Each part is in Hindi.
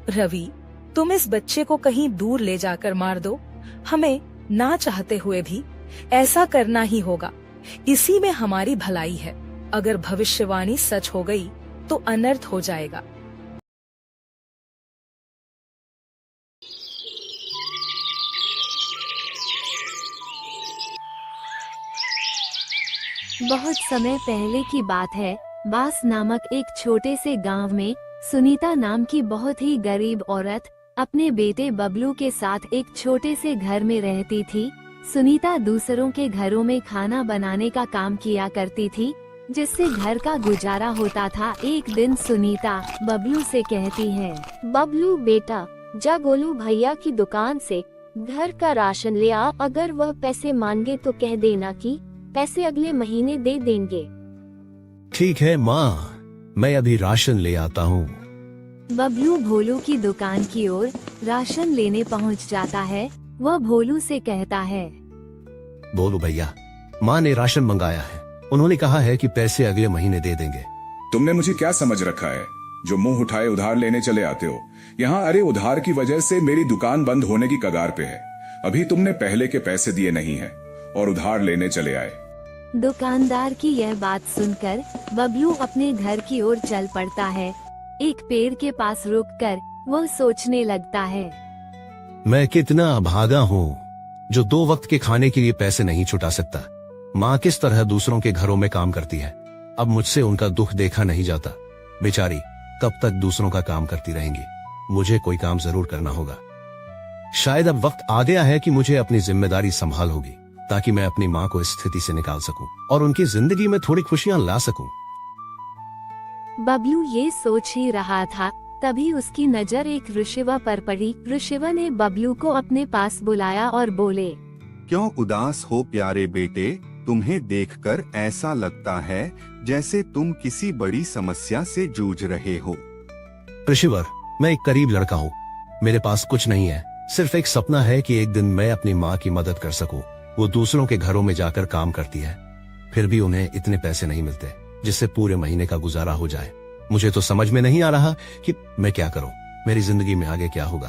रवि, तुम इस बच्चे को कहीं दूर ले जाकर मार दो। हमें ना चाहते हुए भी ऐसा करना ही होगा। इसी में हमारी भलाई है। अगर भविष्यवाणी सच हो गई तो अनर्थ हो जाएगा। बहुत समय पहले की बात है। बास नामक एक छोटे से गांव में सुनीता नाम की बहुत ही गरीब औरत अपने बेटे बबलू के साथ एक छोटे से घर में रहती थी। सुनीता दूसरों के घरों में खाना बनाने का काम किया करती थी, जिससे घर का गुजारा होता था। एक दिन सुनीता बबलू से कहती है, बबलू बेटा, जा गोलू भैया की दुकान से घर का राशन ले आ। अगर वह पैसे मांगे तो कह देना कि पैसे अगले महीने दे देंगे। ठीक है माँ, मैं अभी राशन ले आता हूँ। बबलू भोलू की दुकान की ओर राशन लेने पहुँच जाता है। वह भोलू से कहता है, बोलो भैया, माँ ने राशन मंगाया है। उन्होंने कहा है कि पैसे अगले महीने दे देंगे। तुमने मुझे क्या समझ रखा है जो मुंह उठाए उधार लेने चले आते हो यहाँ? अरे उधार की वजह से मेरी दुकान बंद होने की कगार पे है। अभी तुमने पहले के पैसे दिए नहीं है और उधार लेने चले आए। दुकानदार की यह बात सुनकर बबलू अपने घर की ओर चल पड़ता है। एक पेड़ के पास रुककर वह सोचने लगता है, मैं कितना अभागा हूँ जो 2 वक्त के खाने के लिए पैसे नहीं छुटा सकता। माँ किस तरह दूसरों के घरों में काम करती है। अब मुझसे उनका दुख देखा नहीं जाता। बेचारी कब तक दूसरों का काम करती रहेंगी। मुझे कोई काम जरूर करना होगा। शायद अब वक्त आ गया है कि मुझे अपनी जिम्मेदारी संभाल होगी, ताकि मैं अपनी माँ को इस स्थिति से निकाल सकूं और उनकी जिंदगी में थोड़ी खुशियां ला सकूं। बबलू ये सोच ही रहा था, तभी उसकी नजर एक ऋषिवा पर पड़ी। ऋषिवा ने बबलू को अपने पास बुलाया और बोले, क्यों उदास हो प्यारे बेटे? तुम्हें देखकर ऐसा लगता है जैसे तुम किसी बड़ी समस्या से जूझ रहे हो। ऋषिवर, मैं एक गरीब लड़का हूँ। मेरे पास कुछ नहीं है। सिर्फ एक सपना है कि एक दिन मैं अपनी माँ की मदद कर सकूं। वो दूसरों के घरों में जाकर काम करती है, फिर भी उन्हें इतने पैसे नहीं मिलते जिससे पूरे महीने का गुजारा हो जाए। मुझे तो समझ में नहीं आ रहा कि मैं क्या करूं। मेरी जिंदगी में आगे क्या होगा।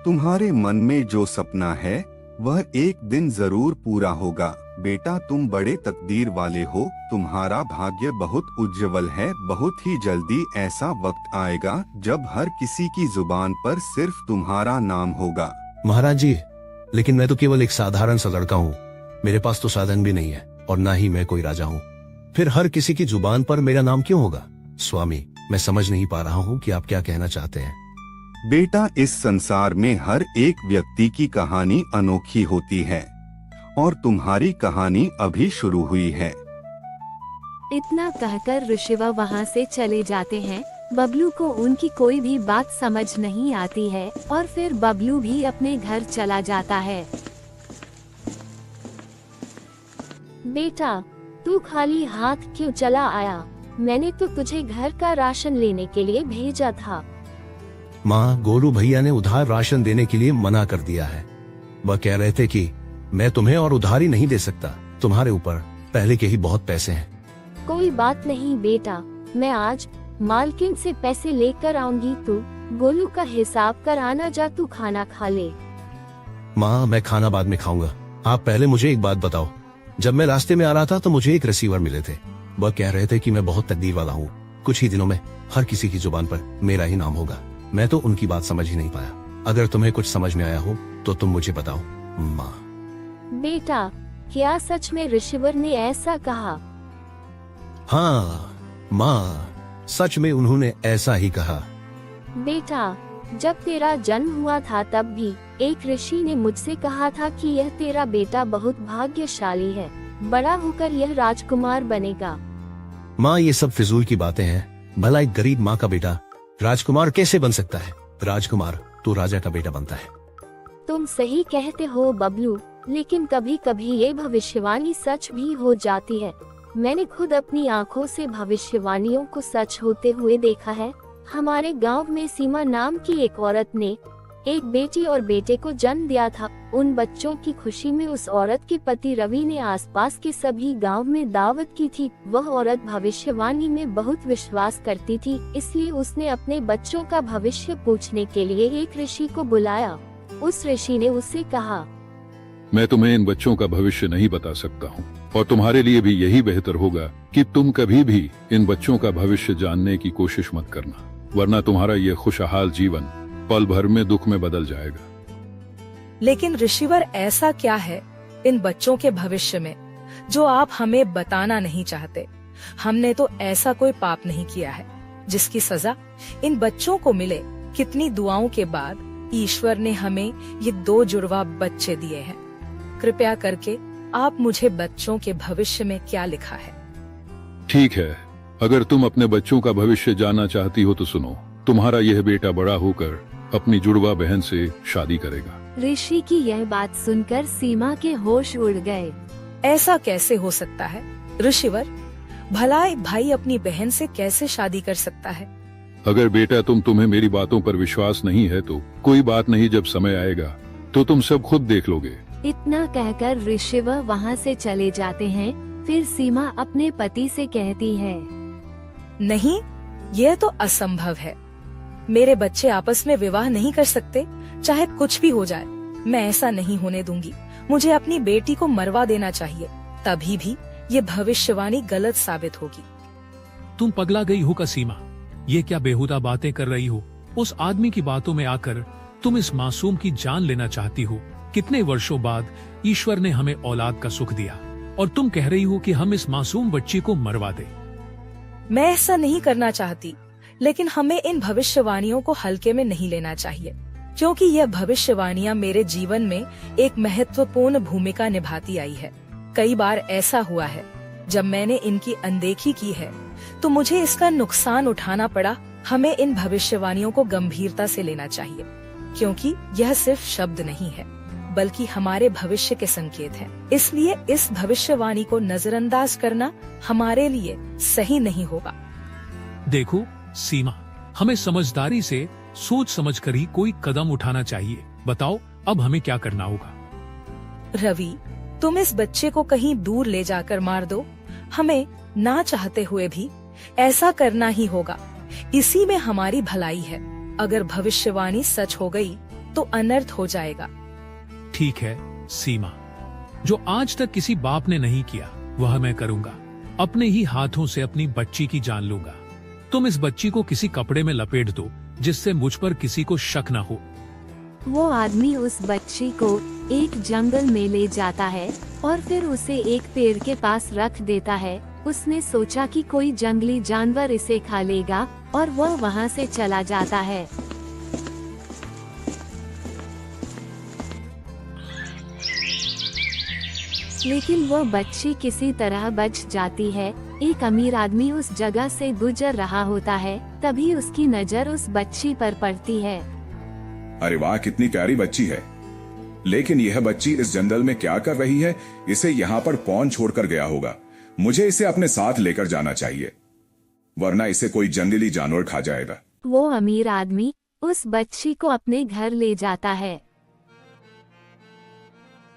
तुम्हारे मन में जो सपना है वह एक दिन जरूर पूरा होगा बेटा। तुम बड़े तकदीर वाले हो। तुम्हारा भाग्य बहुत उज्जवल है। बहुत ही जल्दी ऐसा वक्त आएगा जब हर किसी की जुबान पर सिर्फ तुम्हारा नाम होगा। महाराज जी, लेकिन मैं तो केवल एक साधारण सा लड़का हूँ। मेरे पास तो साधन भी नहीं है और ना ही मैं कोई राजा हूँ। फिर हर किसी की जुबान पर मेरा नाम क्यों होगा? स्वामी, मैं समझ नहीं पा रहा हूँ कि आप क्या कहना चाहते हैं। बेटा, इस संसार में हर एक व्यक्ति की कहानी अनोखी होती है और तुम्हारी कहानी अभी शुरू हुई है। इतना कहकर ऋषिवा वहाँ से चले जाते हैं। बबलू को उनकी कोई भी बात समझ नहीं आती है और फिर बबलू भी अपने घर चला जाता है। बेटा, तू खाली हाथ क्यों चला आया? मैंने तो तुझे घर का राशन लेने के लिए भेजा था। माँ, गोलू भैया ने उधार राशन देने के लिए मना कर दिया है। वह कह रहे थे कि मैं तुम्हें और उधारी नहीं दे सकता। तुम्हारे ऊपर पहले के ही बहुत पैसे हैं। कोई बात नहीं बेटा, मैं आज मालकिन से पैसे लेकर आऊंगी। तू गोलू का हिसाब कर आना। जा तू खाना खा ले। माँ, मैं खाना बाद में खाऊंगा। आप पहले मुझे एक बात बताओ। जब मैं रास्ते में आ रहा था तो मुझे एक रिसीवर मिले थे। वह कह रहे थे कि मैं बहुत तकदीर वाला हूँ। कुछ ही दिनों में हर किसी की जुबान पर मेरा ही नाम होगा। मैं तो उनकी बात समझ ही नहीं पाया। अगर तुम्हें कुछ समझ में आया हो तो तुम मुझे बताओ। माँ। बेटा, क्या सच में ऋषिवर ने ऐसा कहा? हाँ माँ, सच में उन्होंने ऐसा ही कहा। बेटा, जब तेरा जन्म हुआ था तब भी एक ऋषि ने मुझसे कहा था कि यह तेरा बेटा बहुत भाग्यशाली है। बड़ा होकर यह राजकुमार बनेगा। माँ, ये सब फिजूल की बातें हैं। भला एक गरीब माँ का बेटा राजकुमार कैसे बन सकता है? राजकुमार तो राजा का बेटा बनता है। तुम सही कहते हो बबलू, लेकिन कभी कभी ये भविष्यवाणी सच भी हो जाती है। मैंने खुद अपनी आंखों से भविष्यवाणियों को सच होते हुए देखा है। हमारे गांव में सीमा नाम की एक औरत ने एक बेटी और बेटे को जन्म दिया था। उन बच्चों की खुशी में उस औरत के पति रवि ने आसपास के सभी गांव में दावत की थी। वह औरत भविष्यवाणी में बहुत विश्वास करती थी, इसलिए उसने अपने बच्चों का भविष्य पूछने के लिए एक ऋषि को बुलाया। उस ऋषि ने उससे कहा, मैं तुम्हें इन बच्चों का भविष्य नहीं बता सकता हूँ और तुम्हारे लिए भी यही बेहतर होगा कि तुम कभी भी इन बच्चों का भविष्य जानने की कोशिश मत करना, वरना तुम्हारा ये खुशहाल जीवन पल भर में दुख में बदल जाएगा। लेकिन ऋषिवर, ऐसा क्या है इन बच्चों के भविष्य में जो आप हमें बताना नहीं चाहते? हमने तो ऐसा कोई पाप नहीं किया है जिसकी सजा इन बच्चों को मिले। कितनी दुआओं के बाद ईश्वर ने हमें ये 2 जुड़वा बच्चे दिए हैं। कृपया करके आप मुझे बच्चों के भविष्य में क्या लिखा है? ठीक है, अगर तुम अपने बच्चों का भविष्य जानना चाहती हो तो सुनो। तुम्हारा यह बेटा बड़ा होकर अपनी जुड़वा बहन से शादी करेगा। ऋषि की यह बात सुनकर सीमा के होश उड़ गए। ऐसा कैसे हो सकता है ऋषिवर? भला एक भाई अपनी बहन से कैसे शादी कर सकता है? अगर बेटा तुम्हें मेरी बातों पर विश्वास नहीं है तो कोई बात नहीं, जब समय आएगा तो तुम सब खुद देख लोगे। इतना कहकर ऋषिवर वहाँ से चले जाते हैं। फिर सीमा अपने पति से कहती है, नहीं, यह तो असंभव है। मेरे बच्चे आपस में विवाह नहीं कर सकते, चाहे कुछ भी हो जाए। मैं ऐसा नहीं होने दूंगी। मुझे अपनी बेटी को मरवा देना चाहिए, तभी भी ये भविष्यवाणी गलत साबित होगी। तुम पगला गई हो सीमा, ये क्या बेहुदा बातें कर रही हो? उस आदमी की बातों में आकर तुम इस मासूम की जान लेना चाहती हो। कितने वर्षों बाद ईश्वर ने हमें औलाद का सुख दिया और तुम कह रही हो कि हम इस मासूम बच्ची को मरवा दें। मैं ऐसा नहीं करना चाहती, लेकिन हमें इन भविष्यवाणियों को हल्के में नहीं लेना चाहिए, क्योंकि यह भविष्यवाणियां मेरे जीवन में एक महत्वपूर्ण भूमिका निभाती आई है। कई बार ऐसा हुआ है जब मैंने इनकी अनदेखी की है तो मुझे इसका नुकसान उठाना पड़ा। हमें इन भविष्यवाणियों को गंभीरता से लेना चाहिए, क्योंकि यह सिर्फ शब्द नहीं है बल्कि हमारे भविष्य के संकेत हैं। इसलिए इस भविष्यवाणी को नजरअंदाज करना हमारे लिए सही नहीं होगा। देखो सीमा, हमें समझदारी से सोच समझ कर ही कोई कदम उठाना चाहिए। बताओ अब हमें क्या करना होगा? रवि, तुम इस बच्चे को कहीं दूर ले जाकर मार दो। हमें ना चाहते हुए भी ऐसा करना ही होगा। इसी में हमारी भलाई है। अगर भविष्यवाणी सच हो गई तो अनर्थ हो जाएगा। ठीक है सीमा, जो आज तक किसी बाप ने नहीं किया वह मैं करूंगा। अपने ही हाथों से अपनी बच्ची की जान लूंगा। तुम इस बच्ची को किसी कपड़े में लपेट दो जिससे मुझ पर किसी को शक न हो। वो आदमी उस बच्ची को एक जंगल में ले जाता है और फिर उसे एक पेड़ के पास रख देता है। उसने सोचा कि कोई जंगली जानवर इसे खा लेगा और वह वहाँ से चला जाता है। लेकिन वह बच्ची किसी तरह बच जाती है। एक अमीर आदमी उस जगह से गुजर रहा होता है, तभी उसकी नजर उस बच्ची पर पड़ती है। अरे वाह, कितनी प्यारी बच्ची है। लेकिन यह बच्ची इस जंगल में क्या कर रही है? इसे यहाँ पर कौन छोड़कर गया होगा? मुझे इसे अपने साथ लेकर जाना चाहिए, वरना इसे कोई जंगली जानवर खा जाएगा। वो अमीर आदमी उस बच्ची को अपने घर ले जाता है।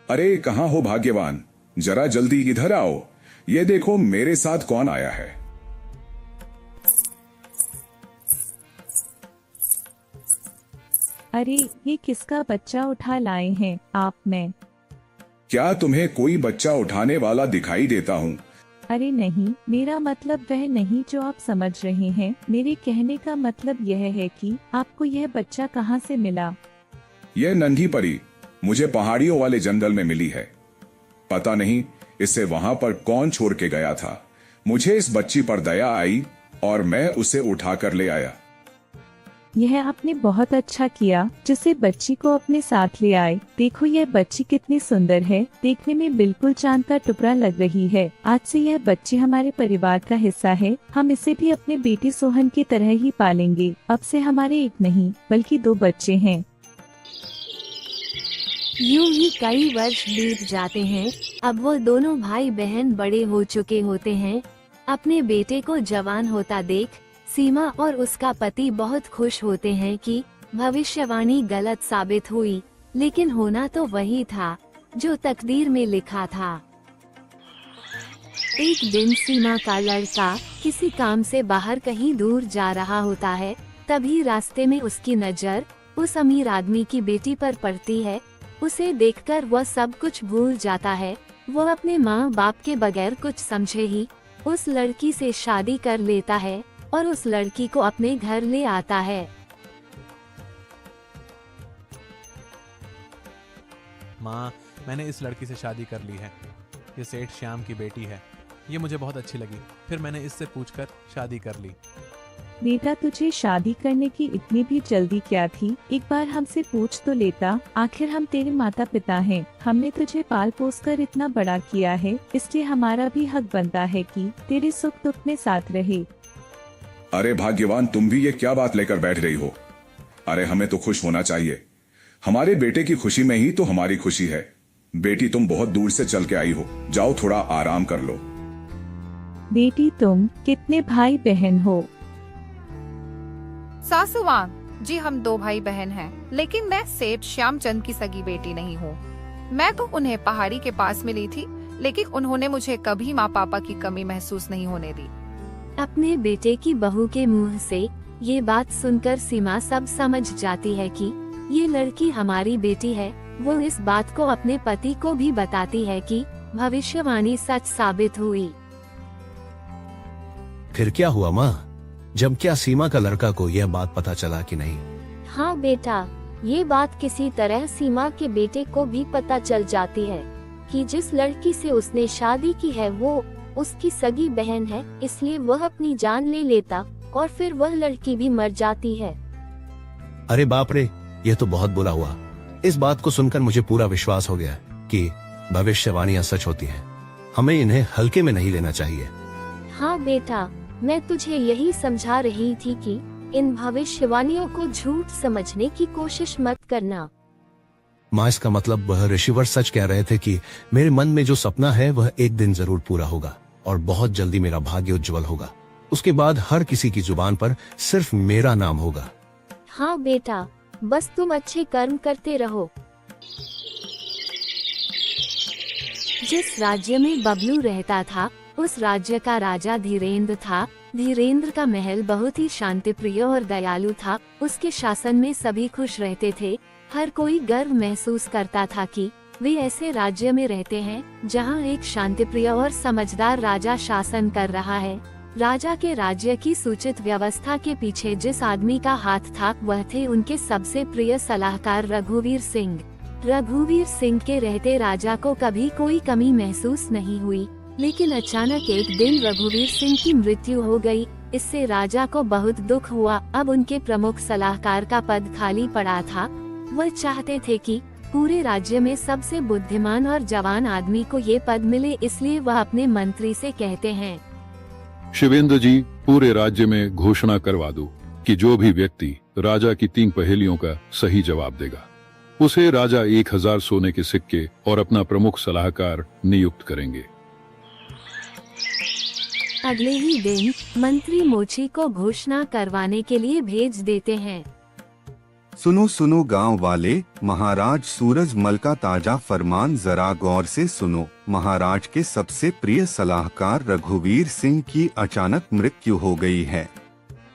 अरे कहाँ हो भाग्यवान, जरा जल्दी इधर आओ। ये देखो मेरे साथ कौन आया है। अरे ये किसका बच्चा उठा लाए हैं आप? में क्या तुम्हें कोई बच्चा उठाने वाला दिखाई देता हूँ? अरे नहीं, मेरा मतलब वह नहीं जो आप समझ रहे हैं। मेरे कहने का मतलब यह है कि आपको यह बच्चा कहाँ से मिला? यह नन्ही परी मुझे पहाड़ियों वाले जंगल में मिली है। पता नहीं इसे वहाँ पर कौन छोड़ के गया था। मुझे इस बच्ची पर दया आई और मैं उसे उठा कर ले आया। यह आपने बहुत अच्छा किया जिसे बच्ची को अपने साथ ले आए। देखो यह बच्ची कितनी सुंदर है, देखने में बिल्कुल चांद का टुकड़ा लग रही है। आज से यह बच्ची हमारे परिवार का हिस्सा है। हम इसे भी अपने बेटी सोहन की तरह ही पालेंगे। अब से हमारे एक नहीं बल्कि 2 बच्चे हैं। यूं ही कई वर्ष बीत जाते हैं। अब वो दोनों भाई बहन बड़े हो चुके होते हैं। अपने बेटे को जवान होता देख सीमा और उसका पति बहुत खुश होते हैं कि भविष्यवाणी गलत साबित हुई, लेकिन होना तो वही था जो तकदीर में लिखा था। एक दिन सीमा का लड़का किसी काम से बाहर कहीं दूर जा रहा होता है। तभी रास्ते में उसकी नजर उस अमीर आदमी की बेटी पर पड़ती है। उसे देखकर वह सब कुछ भूल जाता है। वह अपने माँ बाप के बगैर कुछ समझे ही उस लड़की से शादी कर लेता है और उस लड़की को अपने घर ले आता है। माँ, मैंने इस लड़की से शादी कर ली है। ये सेठ श्याम की बेटी है। ये मुझे बहुत अच्छी लगी, फिर मैंने इससे पूछकर शादी कर ली। बेटा, तुझे शादी करने की इतनी भी जल्दी क्या थी? एक बार हमसे पूछ तो लेता। आखिर हम तेरे माता पिता हैं। हमने तुझे पाल पोस कर इतना बड़ा किया है, इसलिए हमारा भी हक बनता है कि तेरे सुख दुख में साथ रहे। अरे भाग्यवान, तुम भी ये क्या बात लेकर बैठ रही हो? अरे हमें तो खुश होना चाहिए। हमारे बेटे की खुशी में ही तो हमारी खुशी है। बेटी, तुम बहुत दूर से चल के आई हो, जाओ थोड़ा आराम कर लो। बेटी, तुम कितने भाई बहन हो? सासूवान जी, हम 2 भाई बहन हैं, लेकिन मैं सेठ श्यामचंद की सगी बेटी नहीं हूँ। मैं तो उन्हें पहाड़ी के पास मिली थी, लेकिन उन्होंने मुझे कभी माँ पापा की कमी महसूस नहीं होने दी। अपने बेटे की बहू के मुंह से ये बात सुनकर सीमा सब समझ जाती है कि ये लड़की हमारी बेटी है। वो इस बात को अपने पति को भी बताती है कि भविष्यवाणी सच साबित हुई। फिर क्या हुआ माँ? जब क्या सीमा का लड़का को यह बात पता चला कि नहीं? हाँ बेटा, ये बात किसी तरह सीमा के बेटे को भी पता चल जाती है कि जिस लड़की से उसने शादी की है वो उसकी सगी बहन है। इसलिए वह अपनी जान ले लेता और फिर वह लड़की भी मर जाती है। अरे बाप रे, यह तो बहुत बुरा हुआ। इस बात को सुनकर मुझे पूरा विश्वास हो गया कि भविष्यवाणियां सच होती हैं। हमें इन्हें हल्के में नहीं लेना चाहिए। हाँ बेटा, मैं तुझे यही समझा रही थी कि इन भविष्यवाणियों को झूठ समझने की कोशिश मत करना। माँ, इसका मतलब वह ऋषिवर सच कह रहे थे कि मेरे मन में जो सपना है वह एक दिन जरूर पूरा होगा और बहुत जल्दी मेरा भाग्य उज्जवल होगा। उसके बाद हर किसी की जुबान पर सिर्फ मेरा नाम होगा। हाँ बेटा, बस तुम अच्छे कर्म करते रहो। जिस राज्य में बबलू रहता था उस राज्य का राजा धीरेन्द्र था। धीरेन्द्र का महल बहुत ही शांतिप्रिय और दयालु था। उसके शासन में सभी खुश रहते थे। हर कोई गर्व महसूस करता था कि वे ऐसे राज्य में रहते हैं जहां एक शांतिप्रिय और समझदार राजा शासन कर रहा है। राजा के राज्य की सूचित व्यवस्था के पीछे जिस आदमी का हाथ था वह थे उनके सबसे प्रिय सलाहकार रघुवीर सिंह। रघुवीर सिंह के रहते राजा को कभी कोई कमी महसूस नहीं हुई, लेकिन अचानक एक दिन रघुवीर सिंह की मृत्यु हो गई। इससे राजा को बहुत दुख हुआ। अब उनके प्रमुख सलाहकार का पद खाली पड़ा था। वह चाहते थे कि पूरे राज्य में सबसे बुद्धिमान और जवान आदमी को ये पद मिले, इसलिए वह अपने मंत्री से कहते हैं, शिवेंद्र जी, पूरे राज्य में घोषणा करवा दो कि जो भी व्यक्ति राजा की 3 पहेलियों का सही जवाब देगा उसे राजा 1000 सोने के सिक्के और अपना प्रमुख सलाहकार नियुक्त करेंगे। अगले ही दिन मंत्री मोची को घोषणा करवाने के लिए भेज देते हैं। सुनो सुनो गांव वाले, महाराज सूरजमल का ताजा फरमान जरा गौर से सुनो। महाराज के सबसे प्रिय सलाहकार रघुवीर सिंह की अचानक मृत्यु हो गई है,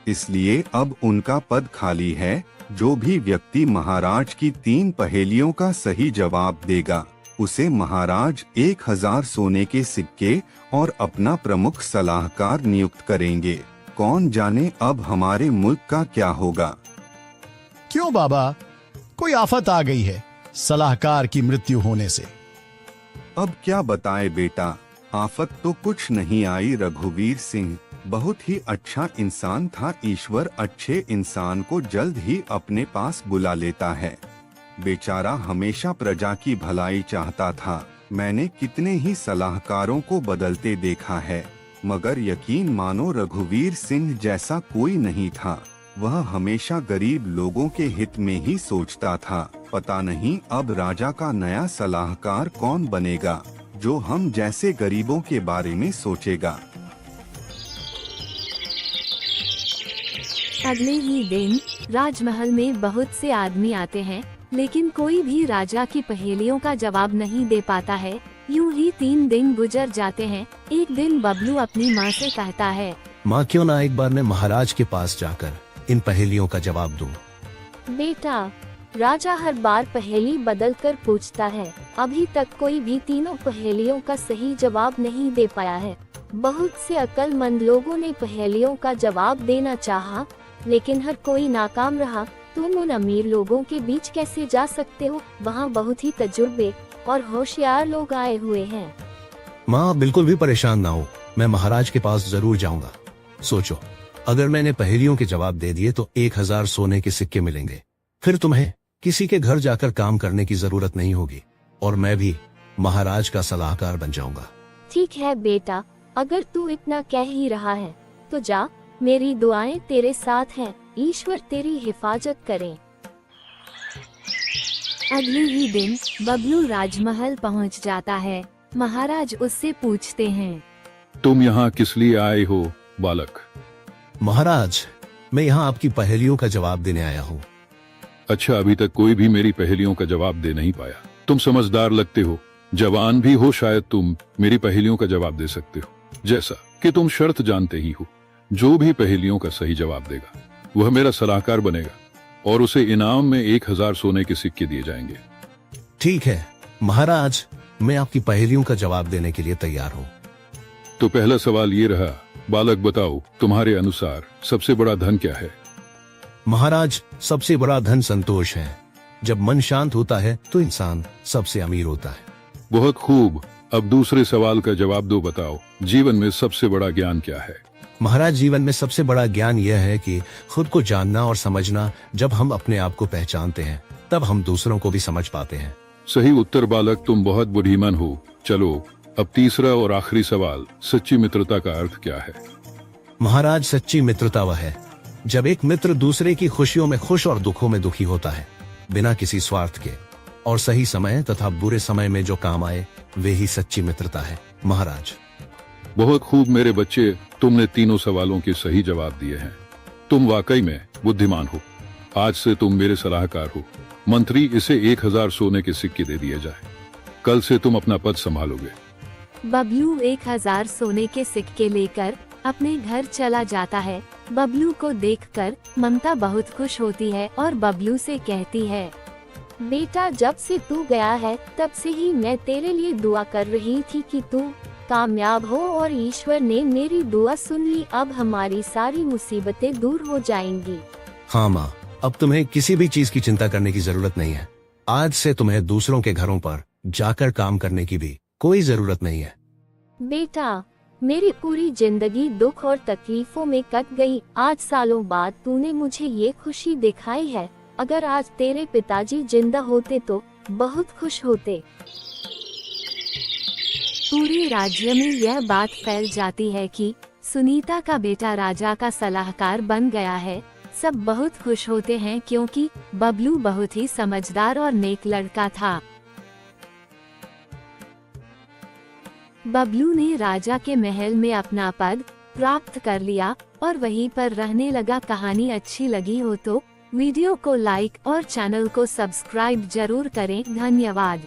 इसलिए अब उनका पद खाली है। जो भी व्यक्ति महाराज की 3 पहेलियों का सही जवाब देगा उसे महाराज 1000 सोने के सिक्के और अपना प्रमुख सलाहकार नियुक्त करेंगे। कौन जाने अब हमारे मुल्क का क्या होगा। क्यों बाबा, कोई आफत आ गई है सलाहकार की मृत्यु होने से? अब क्या बताए बेटा, आफत तो कुछ नहीं आई। रघुवीर सिंह बहुत ही अच्छा इंसान था। ईश्वर अच्छे इंसान को जल्द ही अपने पास बुला लेता है। बेचारा हमेशा प्रजा की भलाई चाहता था। मैंने कितने ही सलाहकारों को बदलते देखा है, मगर यकीन मानो रघुवीर सिंह जैसा कोई नहीं था। वह हमेशा गरीब लोगों के हित में ही सोचता था। पता नहीं अब राजा का नया सलाहकार कौन बनेगा जो हम जैसे गरीबों के बारे में सोचेगा। अगले ही दिन राजमहल में बहुत से आदमी आते हैं, लेकिन कोई भी राजा की पहेलियों का जवाब नहीं दे पाता है। यूं ही 3 दिन गुजर जाते हैं। एक दिन बबलू अपनी माँ से कहता है, माँ क्यों ना एक बार मैं महाराज के पास जाकर इन पहेलियों का जवाब दूं। बेटा, राजा हर बार पहेली बदल कर पूछता है। अभी तक कोई भी तीनों पहेलियों का सही जवाब नहीं दे पाया है। बहुत से अक्लमंद लोगों ने पहेलियों का जवाब देना चाहा, लेकिन हर कोई नाकाम रहा। तुम उन अमीर लोगों के बीच कैसे जा सकते हो? वहाँ बहुत ही तजुर्बे और होशियार लोग आए हुए हैं। माँ बिल्कुल भी परेशान ना हो, मैं महाराज के पास जरूर जाऊंगा। सोचो, अगर मैंने पहेलियों के जवाब दे दिए तो 1000 सोने के सिक्के मिलेंगे। फिर तुम्हें किसी के घर जाकर काम करने की जरूरत नहीं होगी और मैं भी महाराज का सलाहकार बन जाऊंगा। ठीक है बेटा, अगर तू इतना कह ही रहा है तो जा। मेरी दुआएं तेरे साथ हैं। ईश्वर तेरी हिफाजत करे। अगले ही दिन बबलू राजमहल पहुंच जाता है। महाराज उससे पूछते हैं, तुम यहाँ किस लिए आए हो बालक? महाराज, मैं यहाँ आपकी पहेलियों का जवाब देने आया हूँ। अच्छा, अभी तक कोई भी मेरी पहेलियों का जवाब दे नहीं पाया। तुम समझदार लगते हो, जवान भी हो, शायद तुम मेरी पहेलियों का जवाब दे सकते हो। जैसा कि तुम शर्त जानते ही हो, जो भी पहेलियों का सही जवाब देगा वह मेरा सलाहकार बनेगा और उसे इनाम में 1000 सोने के सिक्के दिए जाएंगे। ठीक है महाराज, मैं आपकी पहेलियों का जवाब देने के लिए तैयार हूँ। तो पहला सवाल ये रहा, बालक बताओ, तुम्हारे अनुसार सबसे बड़ा धन क्या है? महाराज, सबसे बड़ा धन संतोष है। जब मन शांत होता है तो इंसान सबसे अमीर होता है। बहुत खूब। अब दूसरे सवाल का जवाब दो। बताओ, जीवन में सबसे बड़ा ज्ञान क्या है? महाराज, जीवन में सबसे बड़ा ज्ञान यह है कि खुद को जानना और समझना। जब हम अपने आप को पहचानते हैं तब हम दूसरों को भी समझ पाते हैं। सही उत्तर बालक, तुम बहुत बुद्धिमान हो। चलो अब तीसरा और आखिरी सवाल, सच्ची मित्रता का अर्थ क्या है? महाराज, सच्ची मित्रता वह है जब एक मित्र दूसरे की खुशियों में खुश और दुखों में दुखी होता है, बिना किसी स्वार्थ के, और सही समय तथा बुरे समय में जो काम आए, वे ही सच्ची मित्रता है। महाराज, बहुत खूब मेरे बच्चे, तुमने तीनों सवालों के सही जवाब दिए हैं। तुम वाकई में बुद्धिमान हो। आज से तुम मेरे सलाहकार हो। मंत्री, इसे 1000 सोने के सिक्के दे दिए जाए। कल से तुम अपना पद संभालोगे। बबलू 1000 सोने के सिक्के लेकर अपने घर चला जाता है। बबलू को देखकर ममता बहुत खुश होती है और बबलू से कहती है, बेटा, जब से तू गया है तब से ही मैं तेरे लिए दुआ कर रही थी कि तू कामयाब हो, और ईश्वर ने मेरी दुआ सुन ली। अब हमारी सारी मुसीबतें दूर हो जाएंगी। हाँ माँ, अब तुम्हें किसी भी चीज की चिंता करने की जरूरत नहीं है। आज से तुम्हें दूसरों के घरों पर जाकर काम करने की भी कोई जरूरत नहीं है। बेटा, मेरी पूरी जिंदगी दुख और तकलीफों में कट गई। आज सालों बाद तूने मुझे ये खुशी दिखाई है। अगर आज तेरे पिताजी जिंदा होते तो बहुत खुश होते। पूरे राज्य में यह बात फैल जाती है कि सुनीता का बेटा राजा का सलाहकार बन गया है। सब बहुत खुश होते हैं क्योंकि बबलू बहुत ही समझदार और नेक लड़का था। बबलू ने राजा के महल में अपना पद प्राप्त कर लिया और वहीं पर रहने लगा। कहानी अच्छी लगी हो तो वीडियो को लाइक और चैनल को सब्सक्राइब जरूर करें। धन्यवाद।